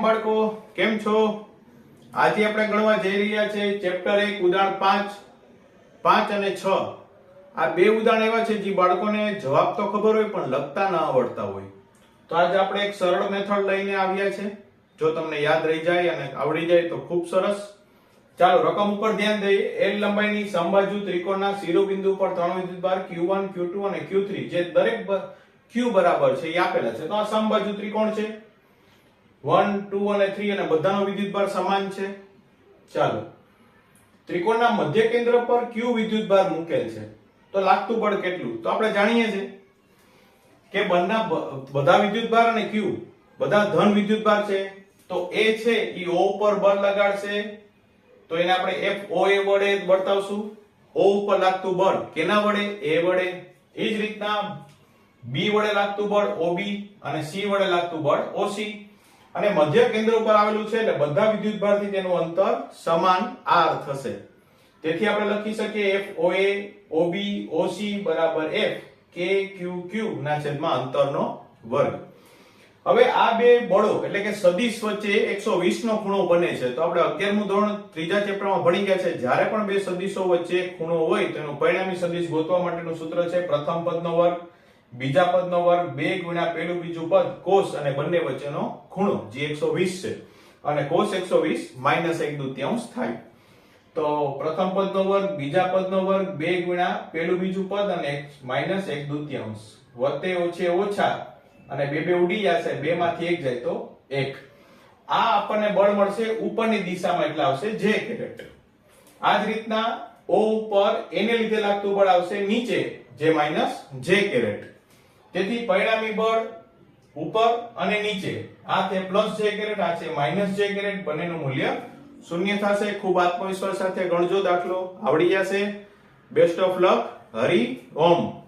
બાળકો, કેમ છો? આજે આપણે ગણવા જઈ રહ્યા છે ચેપ્ટર 1 ઉદાહરણ 5 અને 6. આ બે ઉદાહરણ એવા છે જે બાળકોને જવાબ તો ખબર હોય પણ લખતા ન આવડતા હોય. તો આજે આપણે એક સરળ મેથડ લઈને આવ્યા છે. જો તમને યાદ રહી જાય અને આવડી જાય તો ખૂબ સરસ. ચાલો રકમ ઉપર ધ્યાન દઈએ. L લંબાઈની સમબાજુ ત્રિકોણના શિરોબિંદુ પર ત્રણ વિદ્યુતભાર Q1, Q2 અને Q3 જે દરેક Q બરાબર છે એ આપેલા છે. તો આ સમબાજુ ત્રિકોણ છે. 1, 2 અને 3 અને બધાનો વિદ્યુતભાર સમાન છે. ચાલો ત્રિકોણના મધ્ય કેન્દ્ર પર Q વિદ્યુતભાર મૂકેલ છે. તો લાગતું બળ કેટલું? તો આપણે જાણીએ છીએ કે બધા વિદ્યુતભાર અને Q બધા ધન વિદ્યુતભાર છે. તો A છે ઈ O ઉપર બળ લગાડશે. તો એને આપણે FOA વડે બતાવશું. O ઉપર લાગતું બળ કેના વડે? A વડે. એ જ રીતના B વડે લાગતું બળ OB અને C વડે લાગતું બળ OC. અને મધ્ય કેન્દ્ર ઉપર આવેલું છે એટલે બધા વિદ્યુતભારથી તેનું અંતર સમાન r થશે. તેથી આપણે લખી શકીએ FOA OB OC બરાબર F KQQ ના છેદમાં અંતરનો વર્ગ. હવે આ બે બળો એટલે કે સદિશ વચ્ચે 120 નો ખૂણો બને છે. તો આપણે 11મું ધોરણ ત્રીજા ચેપ્ટરમાં ભણી ગયા છે. જ્યારે પણ બે સદિશો વચ્ચે ખૂણો હોય તેનું પરિણામી સદિશ ગોતવા માટેનું સૂત્ર છે પ્રથમ પદનો વર્ગ બીજા પદનો વર્ગ 2 ગુણ્યા પેલું બીજું પદ કોસ અને બંને વચ્ચેનો ખૂણો જે 120 છે. અને cos 120 -1/2 થાય. તો પ્રથમ પદનો વર્ગ બીજા પદનો વર્ગ 2 ગુણ્યા પેલું બીજું પદ અને -1/2 વત્તે ઓછે ઓછા અને બે ઉડી જશે. 2 માંથી 1 જાય તો 1. આ આપણને બળ મળશે ઉપરની દિશામાં એટલે આવશે J કેરેટ. આ જ રીતના O ઉપર એને લીધે લાગતું બળ આવશે નીચે જે -J કેરેટ. તેથી પરિણામી બળ ઉપર અને નીચે આ તે +J કેરેટ આ છે -J કેરેટ બંનેનું મૂલ્ય 0 થશે. ખૂબ આત્મવિશ્વાસ સાથે ગણજો. દાખલો આવડી જશે. Best of luck. Hari Om.